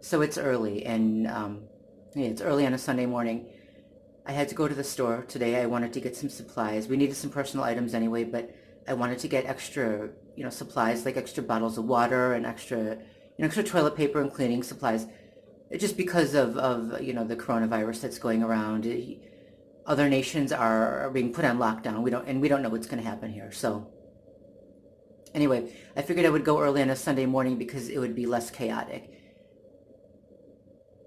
So it's early, and yeah, it's early on a Sunday morning. I had to go to the store today. I wanted to get some supplies. We needed some personal items anyway, but I wanted to get extra, supplies like extra bottles of water and extra toilet paper and cleaning supplies. Just because of the coronavirus that's going around. Other nations are being put on lockdown. We don't know what's going to happen here. So anyway, I figured I would go early on a Sunday morning because it would be less chaotic.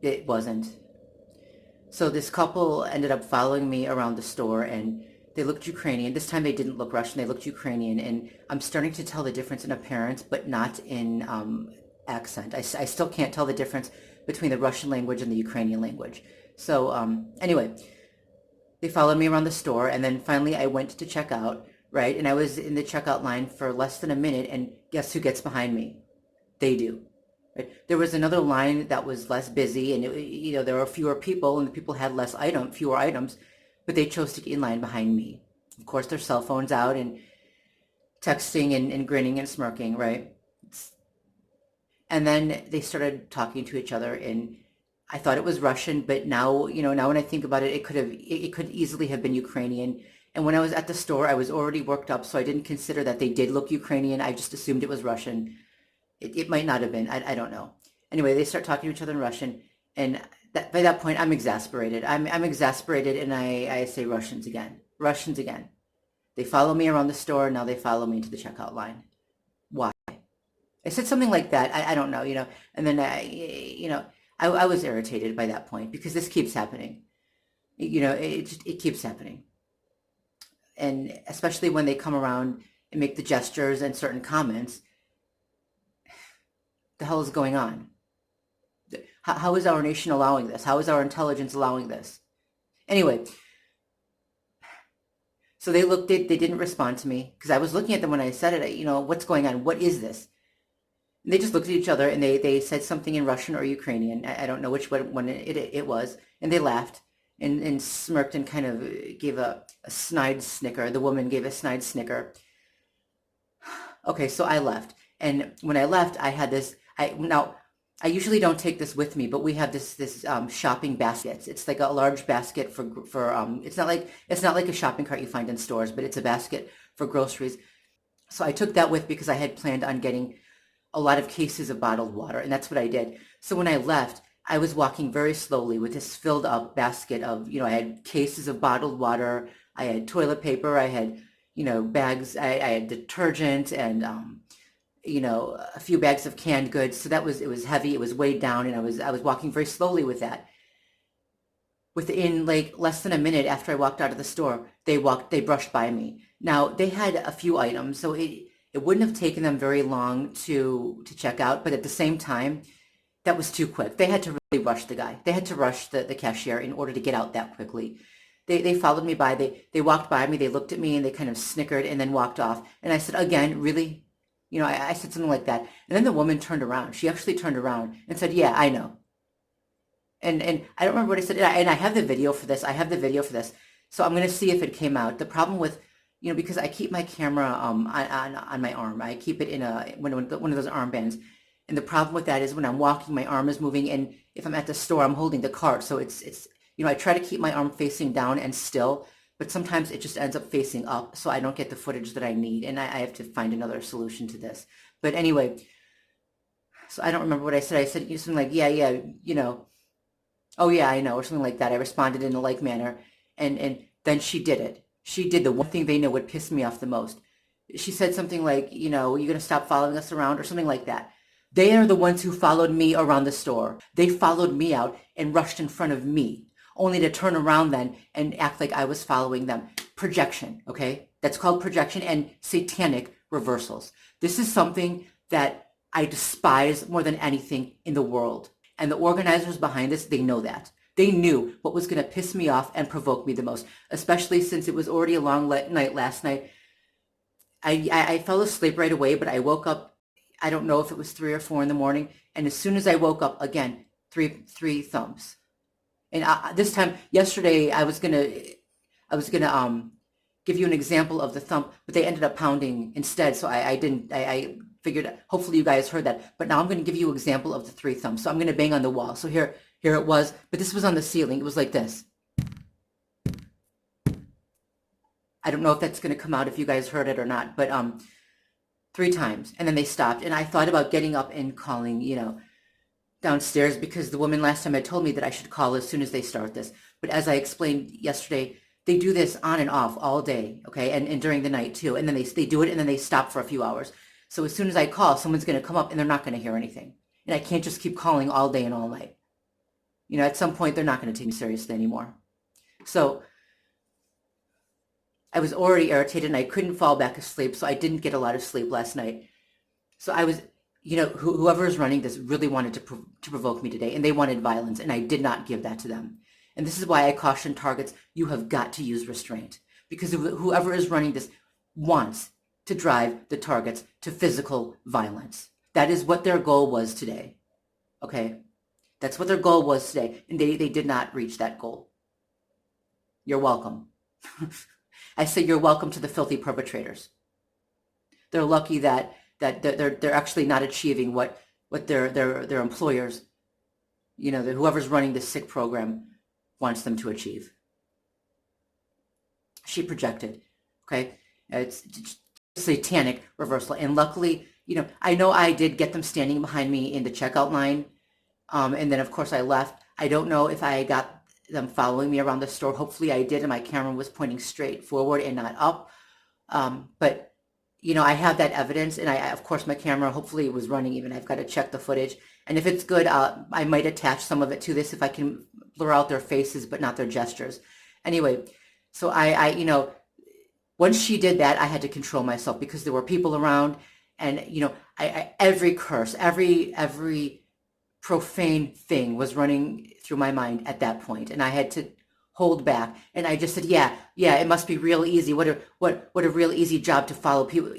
It wasn't. So this couple ended up following me around the store, and they looked Ukrainian. This time they didn't look Russian, they looked Ukrainian. And I'm starting to tell the difference in appearance, but not in accent. I still can't tell the difference between the Russian language and the Ukrainian language. So anyway, they followed me around the store, and then finally I went to check out, right? And I was in the checkout line for less than a minute, and guess who gets behind me? They do. Right? There was another line that was less busy, and there were fewer people, and the people had fewer items, but they chose to get in line behind me. Of course, their cell phones out and texting and grinning and smirking, right? And then they started talking to each other, and I thought it was Russian, but now when I think about it, it could easily have been Ukrainian. And when I was at the store, I was already worked up, so I didn't consider that they did look Ukrainian. I just assumed it was Russian. It might not have been. I don't know. Anyway, they start talking to each other in Russian, and by that point, I'm exasperated. I'm exasperated, and I say Russians again. Russians again. They follow me around the store. Now they follow me to the checkout line. Why? I said something like that. I don't know, and then I was irritated by that point because this keeps happening. It keeps happening, and especially when they come around and make the gestures and certain comments. The hell is going on? How is our nation allowing this? How is our intelligence allowing this? Anyway, so they didn't respond to me because I was looking at them when I said it. What's going on? What is this? And they just looked at each other, and they said something in Russian or Ukrainian. I don't know which one it was. And they laughed and smirked and kind of gave a snide snicker. The woman gave a snide snicker. Okay, so I left. And when I left, I had this. I usually don't take this with me, but we have this shopping basket. It's like a large basket for it's not like a shopping cart you find in stores, but it's a basket for groceries. So I took that with because I had planned on getting a lot of cases of bottled water, and that's what I did. So when I left, I was walking very slowly with this filled up basket of, I had cases of bottled water, I had toilet paper, I had, bags, I had detergent and a few bags of canned goods. So it was heavy, it was weighed down, and I was walking very slowly with that. Within like less than a minute after I walked out of the store, they brushed by me. Now they had a few items, so it wouldn't have taken them very long to check out, but at the same time, that was too quick. They had to really rush the guy. They had to rush the cashier in order to get out that quickly. They followed me by, they walked by me, they looked at me and they kind of snickered and then walked off. And I said, again, really? I said something like that. And then the woman turned around. She actually turned around and said, yeah, I know. And I don't remember what I said. And I have the video for this. I have the video for this. So I'm going to see if it came out. The problem with, because I keep my camera on my arm. I keep it in one of those armbands. And the problem with that is when I'm walking, my arm is moving. And if I'm at the store, I'm holding the cart. So it's I try to keep my arm facing down and still, but sometimes it just ends up facing up, so I don't get the footage that I need, and I have to find another solution to this. But anyway, so I don't remember what I said. I said something like, yeah, oh yeah, I know, or something like that. I responded in a like manner, and then she did it. She did the one thing they know would piss me off the most. She said something like, you're going to stop following us around, or something like that. They are the ones who followed me around the store. They followed me out and rushed in front of me, only to turn around then and act like I was following them. Projection, okay? That's called projection and satanic reversals. This is something that I despise more than anything in the world. And the organizers behind this, they know that. They knew what was going to piss me off and provoke me the most, especially since it was already a long night last night. I fell asleep right away, but I woke up, I don't know if it was 3 or 4 in the morning. And as soon as I woke up, again, three thumbs. And this time, yesterday, I was gonna give you an example of the thump, but they ended up pounding instead. So I figured hopefully you guys heard that. But now I'm going to give you an example of the 3 thumps. So I'm going to bang on the wall. So here it was, but this was on the ceiling. It was like this. I don't know if that's going to come out if you guys heard it or not, but 3 times. And then they stopped. And I thought about getting up and calling, downstairs, because the woman last time had told me that I should call as soon as they start this. But as I explained yesterday, they do this on and off all day, okay, and during the night too. And then they do it and then they stop for a few hours. So as soon as I call, someone's going to come up and they're not going to hear anything. And I can't just keep calling all day and all night. At some point, they're not going to take me seriously anymore. So I was already irritated and I couldn't fall back asleep, so I didn't get a lot of sleep last night. So I was, whoever is running this really wanted to provoke me today, and they wanted violence, and I did not give that to them. And this is why I caution targets, you have got to use restraint, because whoever is running this wants to drive the targets to physical violence. That is what their goal was today, okay? That's what their goal was today, and they did not reach that goal. You're welcome. I say you're welcome to the filthy perpetrators. They're lucky that they're actually not achieving what their employers, whoever's running this sick program wants them to achieve. She projected, okay? It's satanic reversal. And luckily, I know I did get them standing behind me in the checkout line. And then of course I left. I don't know if I got them following me around the store. Hopefully I did, and my camera was pointing straight forward and not up. But I have that evidence, and of course my camera hopefully was running even. I've got to check the footage, and if it's good, I might attach some of it to this if I can blur out their faces but not their gestures. Anyway, so I once she did that, I had to control myself because there were people around, and every curse, every profane thing was running through my mind at that point, and I had to hold back. And I just said, yeah, it must be real easy. What a real easy job to follow people,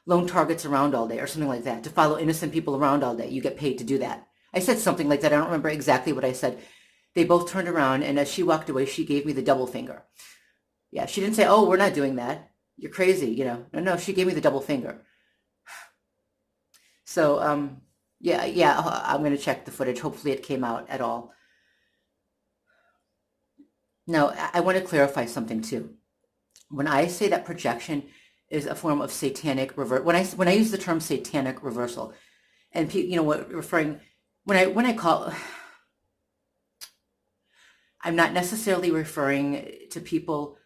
lone targets around all day, or something like that. To follow innocent people around all day, you get paid to do that. I said something like that. I don't remember exactly what I said. They both turned around, and as she walked away, she gave me the double finger. Yeah, she didn't say, "Oh, we're not doing that. You're crazy," No, she gave me the double finger. So, yeah, I'm going to check the footage. Hopefully it came out at all. Now, I want to clarify something too. When I say that projection is a form of satanic reversal, when I use the term satanic reversal, and when I call, I'm not necessarily referring to people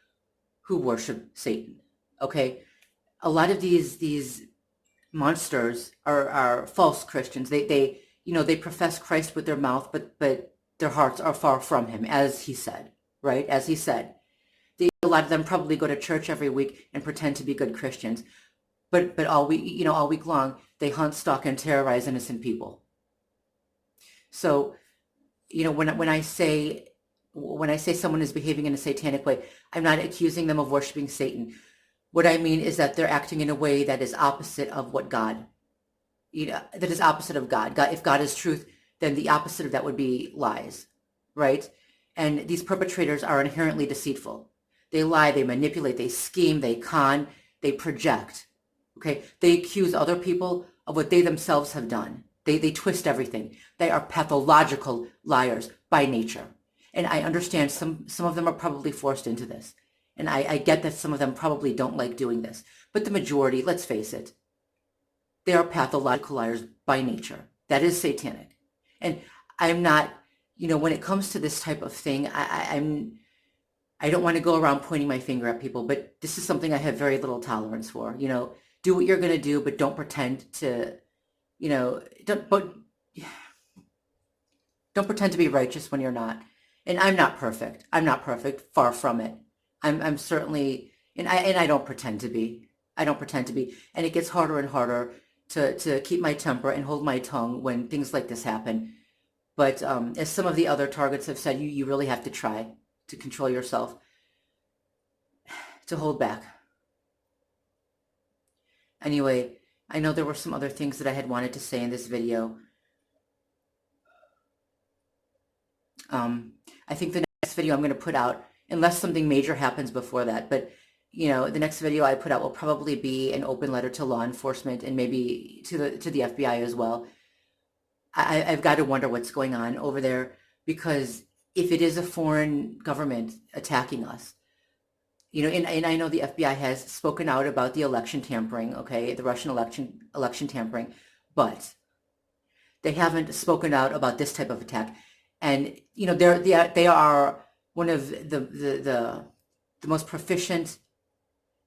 who worship Satan. Okay, a lot of these monsters are false Christians. They profess Christ with their mouth, but their hearts are far from him, as he said, right? As he said. A lot of them probably go to church every week and pretend to be good Christians, but all week long they hunt, stalk, and terrorize innocent people. So, when I say someone is behaving in a satanic way, I'm not accusing them of worshiping Satan. What I mean is that they're acting in a way that is opposite of what God, that is opposite of God. If God is truth, then the opposite of that would be lies, right? And these perpetrators are inherently deceitful. They lie, they manipulate, they scheme, they con, they project, okay? They accuse other people of what they themselves have done. They twist everything. They are pathological liars by nature. And I understand some of them are probably forced into this. And I get that some of them probably don't like doing this. But the majority, let's face it, they are pathological liars by nature. That is satanic. And I'm not, when it comes to this type of thing, I don't want to go around pointing my finger at people, but this is something I have very little tolerance for. Do what you're going to do, but don't pretend to, don't pretend to be righteous when you're not. And I'm not perfect. Far from it. I'm certainly, and I don't pretend to be. And it gets harder and harder to keep my temper and hold my tongue when things like this happen. But as some of the other targets have said, you really have to try to control yourself, to hold back. Anyway, I know there were some other things that I had wanted to say in this video. I think the next video I'm going to put out unless something major happens before that. But, the next video I put out will probably be an open letter to law enforcement and maybe to the FBI as well. I've got to wonder what's going on over there, because if it is a foreign government attacking us, and I know the FBI has spoken out about the election tampering, okay, the Russian election tampering, but they haven't spoken out about this type of attack. And they are one of the most proficient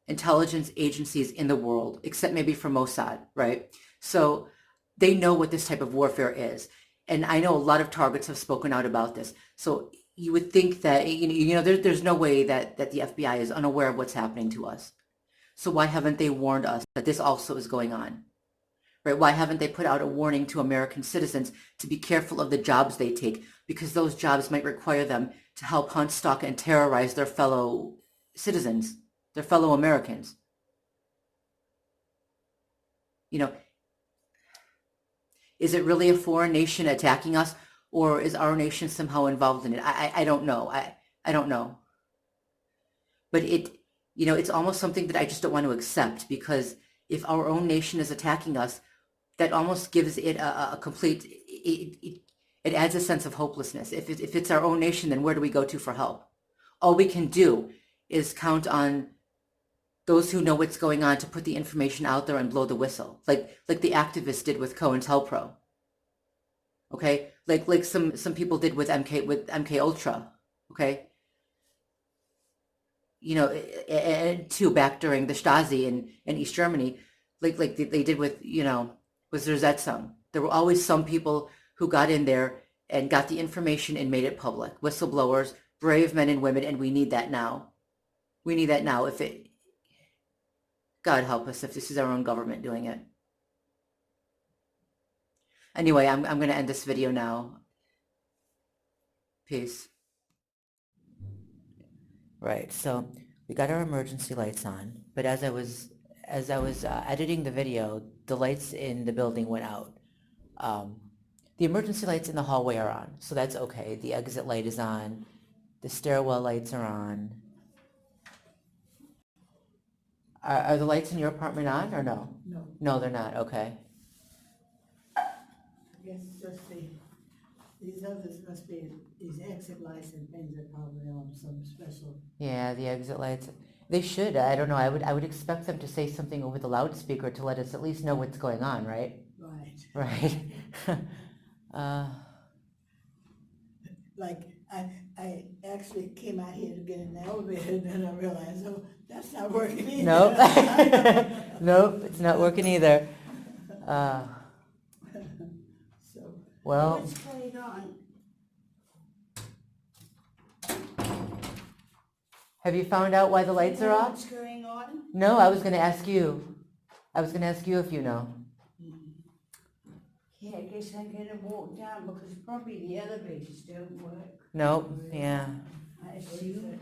intelligence agencies in the world, except maybe for Mossad, right? So they know what this type of warfare is. And I know a lot of targets have spoken out about this. So you would think that, there's no way that the FBI is unaware of what's happening to us. So why haven't they warned us that this also is going on? Right? Why haven't they put out a warning to American citizens to be careful of the jobs they take? Because those jobs might require them to help hunt, stalk, and terrorize their fellow citizens, their fellow Americans. Is it really a foreign nation attacking us, or is our nation somehow involved in it? I don't know. I don't know. But it's almost something that I just don't want to accept, because if our own nation is attacking us, that almost gives it a complete, it adds a sense of hopelessness. If it's our own nation, then where do we go to for help? All we can do is count on those who know what's going on to put the information out there and blow the whistle, like the activists did with COINTELPRO. Okay, like some people did with MK Ultra. Okay, and too, back during the Stasi in East Germany, like they did with with Zersetzung. There were always some people who got in there and got the information and made it public. Whistleblowers, brave men and women, and we need that now. We need that now. God help us if this is our own government doing it. Anyway, I'm going to end this video now. Peace. Right, so we got our emergency lights on, but as I was editing the video, the lights in the building went out. The emergency lights in the hallway are on, so that's okay. The exit light is on. The stairwell lights are on. Are the lights in your apartment on, or no? No. No, they're not. Okay. I guess it's just these others must be, these exit lights and things are probably on some special. Yeah, the exit lights. They should. I don't know. I would expect them to say something over the loudspeaker to let us at least know what's going on, right? Right. Right. Like, I actually came out here to get in the elevator, and then I realized, oh, that's not working either. Nope. Nope, it's not working either. So. Well. What's going on? Have you found out why the lights are off? What's going on? No, I was going to ask you. I was going to ask you if you know. Yeah, I guess I'm gonna walk down because probably the elevators don't work. Nope, yeah. I assume.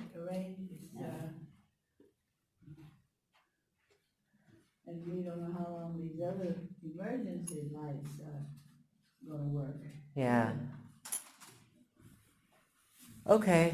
And we don't know how long these other emergency lights are gonna work. Yeah. Okay.